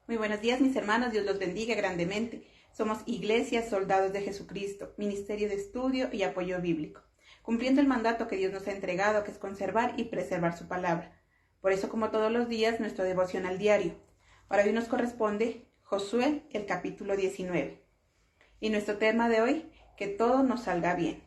Muy buenos días, mis hermanos, Dios los bendiga grandemente. Somos Iglesia Soldados de Jesucristo, Ministerio de Estudio y Apoyo Bíblico, cumpliendo el mandato que Dios nos ha entregado, que es conservar y preservar su palabra. Por eso, como todos los días, nuestro devocional diario. Para hoy nos corresponde Josué, el capítulo 19. Y nuestro tema de hoy, que todo nos salga bien.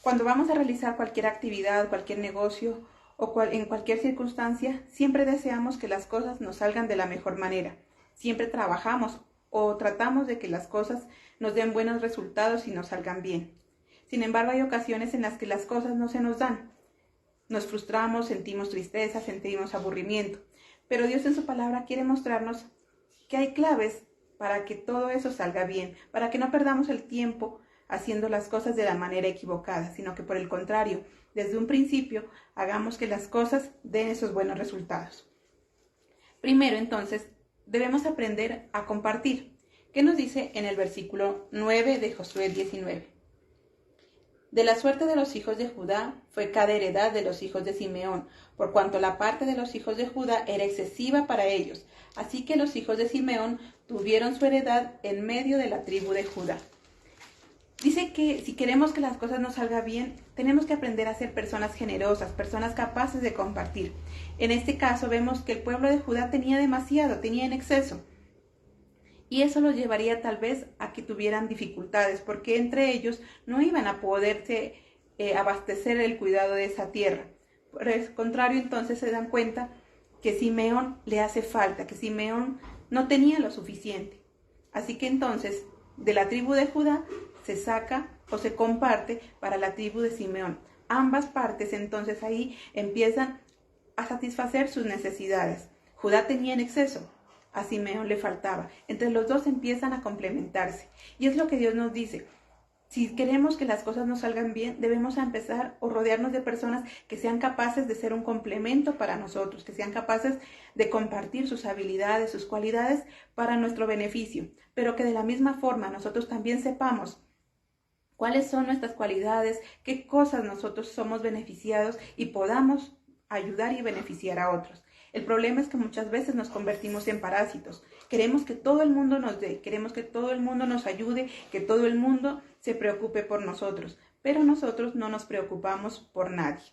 Cuando vamos a realizar cualquier actividad, cualquier negocio o en cualquier circunstancia, siempre deseamos que las cosas nos salgan de la mejor manera. Siempre trabajamos o tratamos de que las cosas nos den buenos resultados y nos salgan bien. Sin embargo, hay ocasiones en las que las cosas no se nos dan. Nos frustramos, sentimos tristeza, sentimos aburrimiento. Pero Dios en su palabra quiere mostrarnos que hay claves para que todo eso salga bien, para que no perdamos el tiempo haciendo las cosas de la manera equivocada, sino que por el contrario, desde un principio, hagamos que las cosas den esos buenos resultados. Primero, entonces, debemos aprender a compartir. ¿Qué nos dice en el versículo 9 de Josué 19? De la suerte de los hijos de Judá fue cada heredad de los hijos de Simeón, por cuanto la parte de los hijos de Judá era excesiva para ellos. Así que los hijos de Simeón tuvieron su heredad en medio de la tribu de Judá. Dice que si queremos que las cosas nos salgan bien, tenemos que aprender a ser personas generosas, personas capaces de compartir. En este caso vemos que el pueblo de Judá tenía demasiado, tenía en exceso. Y eso los llevaría tal vez a que tuvieran dificultades, porque entre ellos no iban a poderse abastecer el cuidado de esa tierra. Por el contrario, entonces se dan cuenta que Simeón le hace falta, que Simeón no tenía lo suficiente. Así que entonces, de la tribu de Judá se saca o se comparte para la tribu de Simeón. Ambas partes entonces ahí empiezan a satisfacer sus necesidades. Judá tenía en exceso, a Simeón le faltaba. Entre los dos empiezan a complementarse. Y es lo que Dios nos dice. Si queremos que las cosas nos salgan bien, debemos empezar o rodearnos de personas que sean capaces de ser un complemento para nosotros, que sean capaces de compartir sus habilidades, sus cualidades para nuestro beneficio, pero que de la misma forma nosotros también sepamos cuáles son nuestras cualidades, qué cosas nosotros somos beneficiados y podamos ayudar y beneficiar a otros. El problema es que muchas veces nos convertimos en parásitos. Queremos que todo el mundo nos dé, queremos que todo el mundo nos ayude, que todo el mundo se preocupe por nosotros, pero nosotros no nos preocupamos por nadie.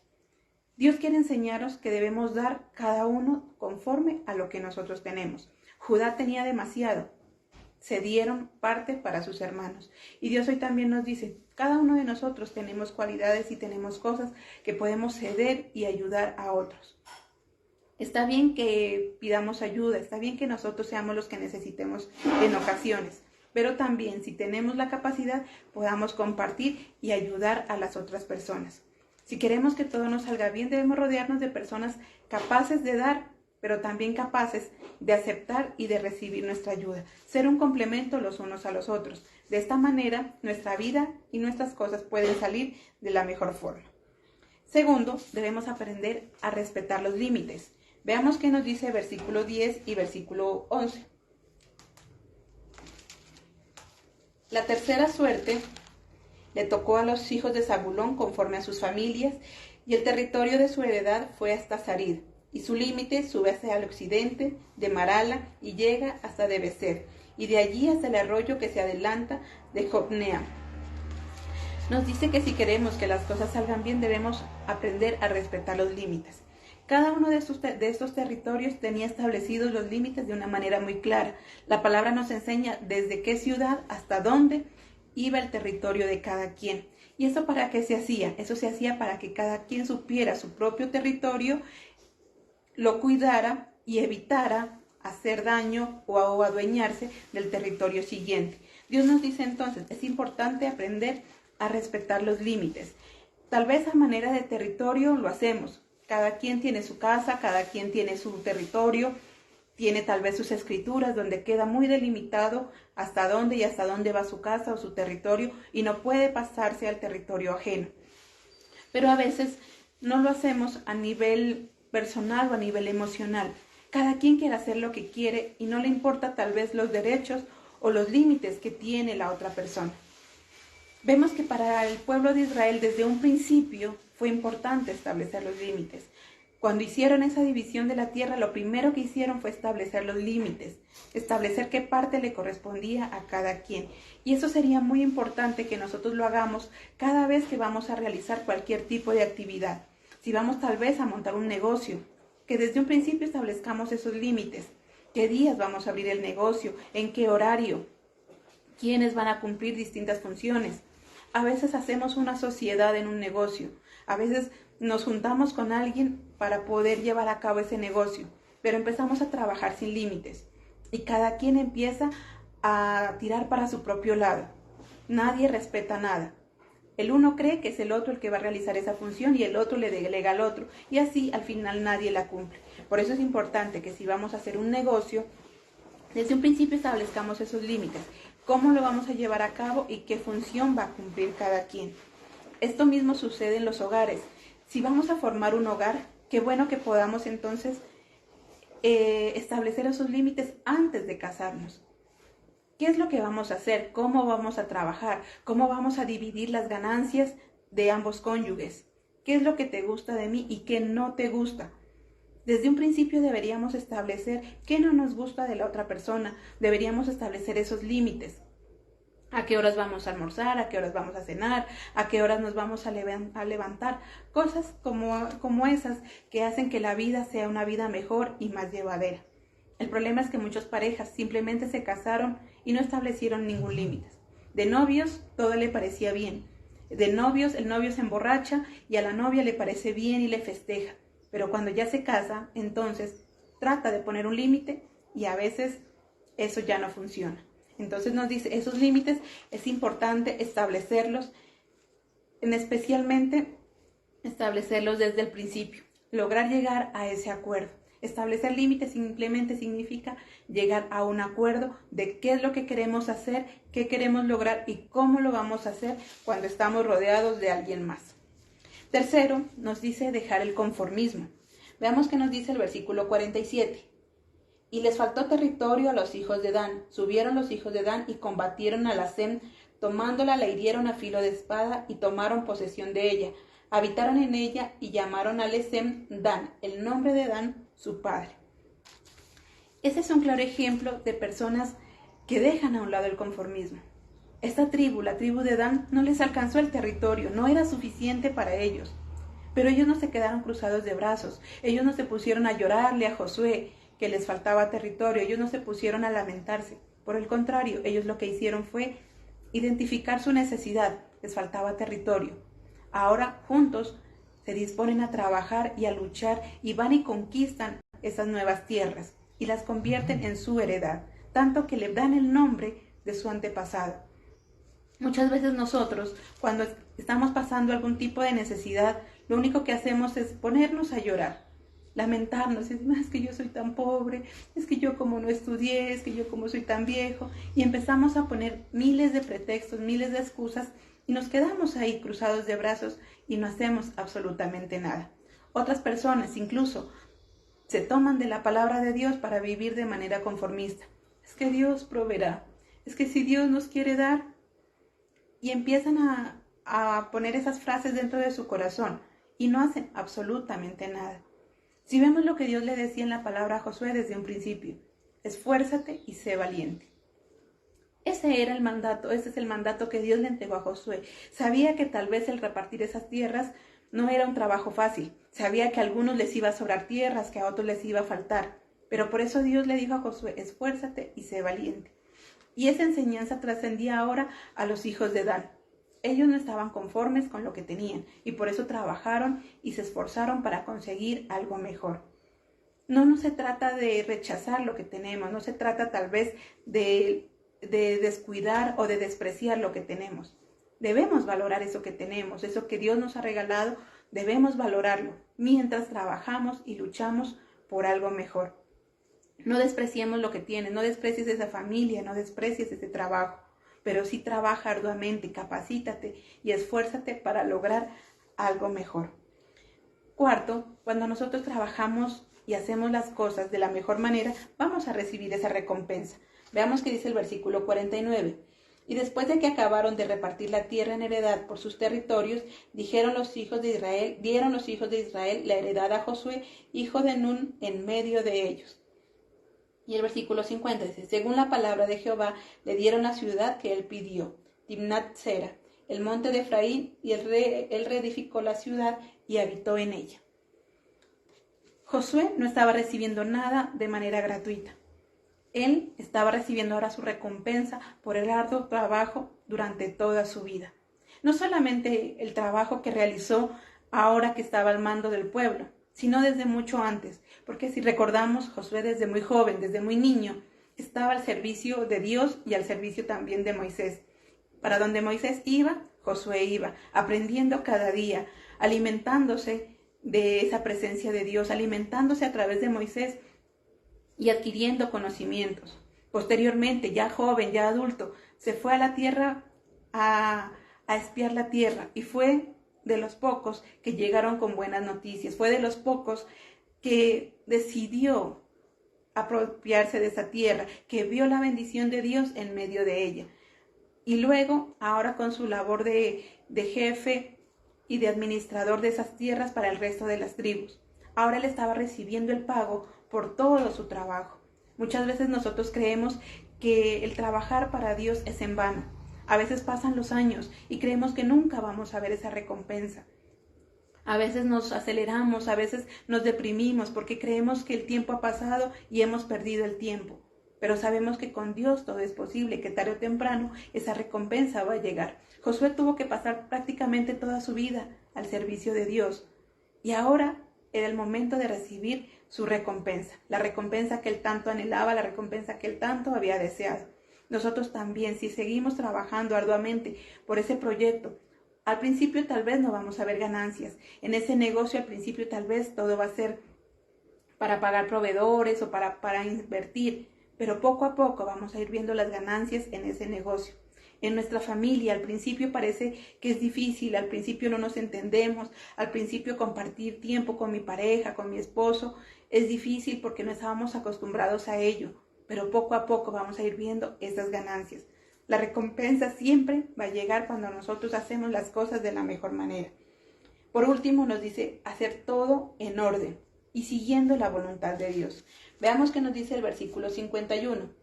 Dios quiere enseñarnos que debemos dar cada uno conforme a lo que nosotros tenemos. Judá tenía demasiado. Se dieron parte para sus hermanos. Y Dios hoy también nos dice, cada uno de nosotros tenemos cualidades y tenemos cosas que podemos ceder y ayudar a otros. Está bien que pidamos ayuda, está bien que nosotros seamos los que necesitemos en ocasiones, pero también si tenemos la capacidad podamos compartir y ayudar a las otras personas. Si queremos que todo nos salga bien, debemos rodearnos de personas capaces de dar, pero también capaces de aceptar y de recibir nuestra ayuda, ser un complemento los unos a los otros. De esta manera, nuestra vida y nuestras cosas pueden salir de la mejor forma. Segundo, debemos aprender a respetar los límites. Veamos qué nos dice versículo 10 y versículo 11. La tercera suerte le tocó a los hijos de Zabulón conforme a sus familias, y el territorio de su heredad fue hasta Sarid, y su límite sube hacia el occidente de Marala y llega hasta de Becer, y de allí hasta el arroyo que se adelanta de Jotneam. Nos dice que si queremos que las cosas salgan bien, debemos aprender a respetar los límites. Cada uno de estos territorios tenía establecidos los límites de una manera muy clara. La palabra nos enseña desde qué ciudad hasta dónde iba el territorio de cada quien. ¿Y eso para qué se hacía? Eso se hacía para que cada quien supiera su propio territorio, lo cuidara y evitara hacer daño o adueñarse del territorio siguiente. Dios nos dice entonces, es importante aprender a respetar los límites. Tal vez a manera de territorio lo hacemos. Cada quien tiene su casa, cada quien tiene su territorio, tiene tal vez sus escrituras donde queda muy delimitado hasta dónde va su casa o su territorio y no puede pasarse al territorio ajeno. Pero a veces no lo hacemos a nivel personal o a nivel emocional. Cada quien quiere hacer lo que quiere y no le importa tal vez los derechos o los límites que tiene la otra persona. Vemos que para el pueblo de Israel desde un principio fue importante establecer los límites. Cuando hicieron esa división de la tierra, lo primero que hicieron fue establecer los límites, establecer qué parte le correspondía a cada quien. Y eso sería muy importante que nosotros lo hagamos cada vez que vamos a realizar cualquier tipo de actividad. Si vamos tal vez a montar un negocio, que desde un principio establezcamos esos límites. ¿Qué días vamos a abrir el negocio? ¿En qué horario? ¿Quiénes van a cumplir distintas funciones? A veces hacemos una sociedad en un negocio. A veces nos juntamos con alguien para poder llevar a cabo ese negocio, pero empezamos a trabajar sin límites y cada quien empieza a tirar para su propio lado. Nadie respeta nada. El uno cree que es el otro el que va a realizar esa función y el otro le delega al otro y así al final nadie la cumple. Por eso es importante que si vamos a hacer un negocio, desde un principio establezcamos esos límites, cómo lo vamos a llevar a cabo y qué función va a cumplir cada quien. Esto mismo sucede en los hogares. Si vamos a formar un hogar, qué bueno que podamos entonces establecer esos límites antes de casarnos. ¿Qué es lo que vamos a hacer? ¿Cómo vamos a trabajar? ¿Cómo vamos a dividir las ganancias de ambos cónyuges? ¿Qué es lo que te gusta de mí y qué no te gusta? Desde un principio deberíamos establecer qué no nos gusta de la otra persona. Deberíamos establecer esos límites. ¿A qué horas vamos a almorzar? ¿A qué horas vamos a cenar? ¿A qué horas nos vamos a levantar? Cosas como esas que hacen que la vida sea una vida mejor y más llevadera. El problema es que muchas parejas simplemente se casaron y no establecieron ningún límite. De novios todo le parecía bien. De novios el novio se emborracha y a la novia le parece bien y le festeja. Pero cuando ya se casa, entonces trata de poner un límite y a veces eso ya no funciona. Entonces nos dice, esos límites es importante establecerlos, especialmente establecerlos desde el principio, lograr llegar a ese acuerdo. Establecer límites simplemente significa llegar a un acuerdo de qué es lo que queremos hacer, qué queremos lograr y cómo lo vamos a hacer cuando estamos rodeados de alguien más. Tercero, nos dice dejar el conformismo. Veamos qué nos dice el versículo 47. Y les faltó territorio a los hijos de Dan. Subieron los hijos de Dan y combatieron a la Sem, tomándola la hirieron a filo de espada y tomaron posesión de ella. Habitaron en ella y llamaron a Lesem Dan, el nombre de Dan, su padre. Ese es un claro ejemplo de personas que dejan a un lado el conformismo. Esta tribu, la tribu de Dan, no les alcanzó el territorio, no era suficiente para ellos. Pero ellos no se quedaron cruzados de brazos, ellos no se pusieron a llorarle a Josué que les faltaba territorio, ellos no se pusieron a lamentarse. Por el contrario, ellos lo que hicieron fue identificar su necesidad, les faltaba territorio. Ahora juntos se disponen a trabajar y a luchar y van y conquistan esas nuevas tierras y las convierten en su heredad, tanto que le dan el nombre de su antepasado. Muchas veces nosotros, cuando estamos pasando algún tipo de necesidad, lo único que hacemos es ponernos a llorar, lamentarnos, es que yo soy tan pobre, es que yo como no estudié, es que yo como soy tan viejo, y empezamos a poner miles de pretextos, miles de excusas, y nos quedamos ahí cruzados de brazos y no hacemos absolutamente nada. Otras personas incluso se toman de la palabra de Dios para vivir de manera conformista. Es que Dios proveerá, es que si Dios nos quiere dar, y empiezan a poner esas frases dentro de su corazón y no hacen absolutamente nada. Si vemos lo que Dios le decía en la palabra a Josué desde un principio, esfuérzate y sé valiente. Ese era el mandato, ese es el mandato que Dios le entregó a Josué. Sabía que tal vez el repartir esas tierras no era un trabajo fácil. Sabía que a algunos les iba a sobrar tierras, que a otros les iba a faltar. Pero por eso Dios le dijo a Josué, esfuérzate y sé valiente. Y esa enseñanza trascendía ahora a los hijos de Dan. Ellos no estaban conformes con lo que tenían y por eso trabajaron y se esforzaron para conseguir algo mejor. No se trata de rechazar lo que tenemos, no se trata tal vez de descuidar o de despreciar lo que tenemos. Debemos valorar eso que tenemos, eso que Dios nos ha regalado, debemos valorarlo mientras trabajamos y luchamos por algo mejor. No despreciemos lo que tienes, no desprecies esa familia, no desprecies ese trabajo, pero sí trabaja arduamente, capacítate y esfuérzate para lograr algo mejor. Cuarto, cuando nosotros trabajamos y hacemos las cosas de la mejor manera, vamos a recibir esa recompensa. Veamos qué dice el versículo 49. Y después de que acabaron de repartir la tierra en heredad por sus territorios, dieron los hijos de Israel la heredad a Josué, hijo de Nun, en medio de ellos. Y el versículo 50 dice, según la palabra de Jehová, le dieron la ciudad que él pidió, Timnat-Sera, el monte de Efraín, y él reedificó la ciudad y habitó en ella. Josué no estaba recibiendo nada de manera gratuita. Él estaba recibiendo ahora su recompensa por el arduo trabajo durante toda su vida. No solamente el trabajo que realizó ahora que estaba al mando del pueblo, sino desde mucho antes, porque si recordamos, Josué desde muy joven, desde muy niño, estaba al servicio de Dios y al servicio también de Moisés. Para donde Moisés iba, Josué iba, aprendiendo cada día, alimentándose de esa presencia de Dios, alimentándose a través de Moisés y adquiriendo conocimientos. Posteriormente, ya joven, ya adulto, se fue a la tierra a espiar la tierra y fue de los pocos que llegaron con buenas noticias, fue de los pocos que decidió apropiarse de esa tierra, que vio la bendición de Dios en medio de ella. Y luego, ahora con su labor de jefe y de administrador de esas tierras para el resto de las tribus. Ahora él estaba recibiendo el pago por todo su trabajo. Muchas veces nosotros creemos que el trabajar para Dios es en vano. A veces pasan los años y creemos que nunca vamos a ver esa recompensa. A veces nos aceleramos, a veces nos deprimimos porque creemos que el tiempo ha pasado y hemos perdido el tiempo. Pero sabemos que con Dios todo es posible, que tarde o temprano esa recompensa va a llegar. Josué tuvo que pasar prácticamente toda su vida al servicio de Dios. Y ahora era el momento de recibir su recompensa, la recompensa que él tanto anhelaba, la recompensa que él tanto había deseado. Nosotros también, si seguimos trabajando arduamente por ese proyecto, al principio tal vez no vamos a ver ganancias. En ese negocio al principio tal vez todo va a ser para pagar proveedores o para invertir, pero poco a poco vamos a ir viendo las ganancias en ese negocio. En nuestra familia al principio parece que es difícil, al principio no nos entendemos, al principio compartir tiempo con mi pareja, con mi esposo, es difícil porque no estábamos acostumbrados a ello, pero poco a poco vamos a ir viendo esas ganancias. La recompensa siempre va a llegar cuando nosotros hacemos las cosas de la mejor manera. Por último nos dice hacer todo en orden y siguiendo la voluntad de Dios. Veamos qué nos dice el versículo 51.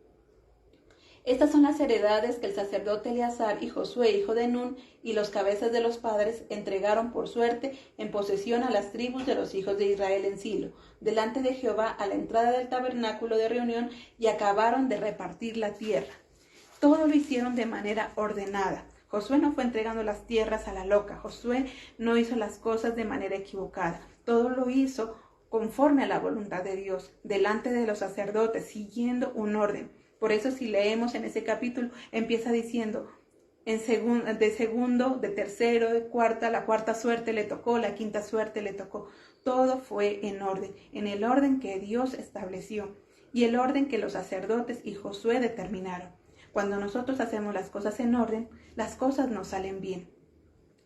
Estas son las heredades que el sacerdote Eleazar y Josué, hijo de Nun, y los cabezas de los padres entregaron por suerte en posesión a las tribus de los hijos de Israel en Silo, delante de Jehová a la entrada del tabernáculo de reunión, y acabaron de repartir la tierra. Todo lo hicieron de manera ordenada. Josué no fue entregando las tierras a la loca. Josué no hizo las cosas de manera equivocada. Todo lo hizo conforme a la voluntad de Dios, delante de los sacerdotes, siguiendo un orden. Por eso si leemos en ese capítulo, empieza diciendo, de segundo, de tercero, de cuarta, la cuarta suerte le tocó, la quinta suerte le tocó. Todo fue en orden, en el orden que Dios estableció y el orden que los sacerdotes y Josué determinaron. Cuando nosotros hacemos las cosas en orden, las cosas nos salen bien.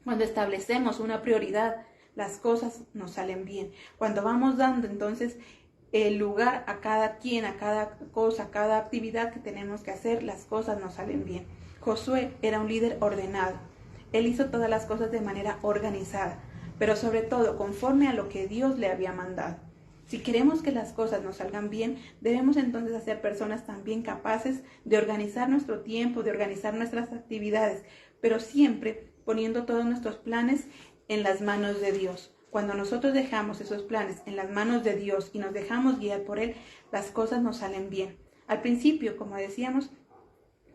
Cuando establecemos una prioridad, las cosas nos salen bien. Cuando vamos dando entonces el lugar a cada quien, a cada cosa, a cada actividad que tenemos que hacer, las cosas nos salen bien. Josué era un líder ordenado. Él hizo todas las cosas de manera organizada, pero sobre todo conforme a lo que Dios le había mandado. Si queremos que las cosas nos salgan bien, debemos entonces ser personas también capaces de organizar nuestro tiempo, de organizar nuestras actividades, pero siempre poniendo todos nuestros planes en las manos de Dios. Cuando nosotros dejamos esos planes en las manos de Dios y nos dejamos guiar por Él, las cosas nos salen bien. Al principio, como decíamos,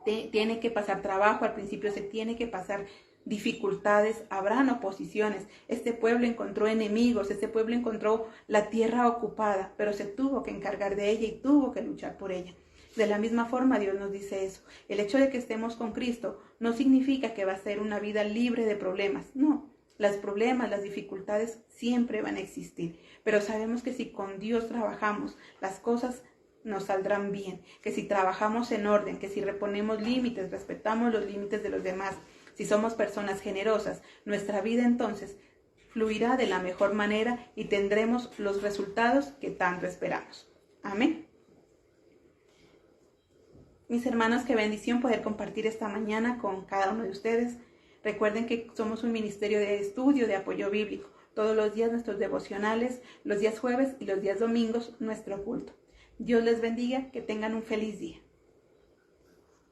tiene que pasar trabajo, al principio se tiene que pasar dificultades, habrán oposiciones. Este pueblo encontró enemigos, este pueblo encontró la tierra ocupada, pero se tuvo que encargar de ella y tuvo que luchar por ella. De la misma forma Dios nos dice eso. El hecho de que estemos con Cristo no significa que va a ser una vida libre de problemas, no. Los problemas, las dificultades siempre van a existir, pero sabemos que si con Dios trabajamos, las cosas nos saldrán bien, que si trabajamos en orden, que si reponemos límites, respetamos los límites de los demás, si somos personas generosas, nuestra vida entonces fluirá de la mejor manera y tendremos los resultados que tanto esperamos. Amén. Mis hermanos, qué bendición poder compartir esta mañana con cada uno de ustedes. Recuerden que somos un ministerio de estudio, de apoyo bíblico. Todos los días nuestros devocionales, los días jueves y los días domingos nuestro culto. Dios les bendiga, que tengan un feliz día.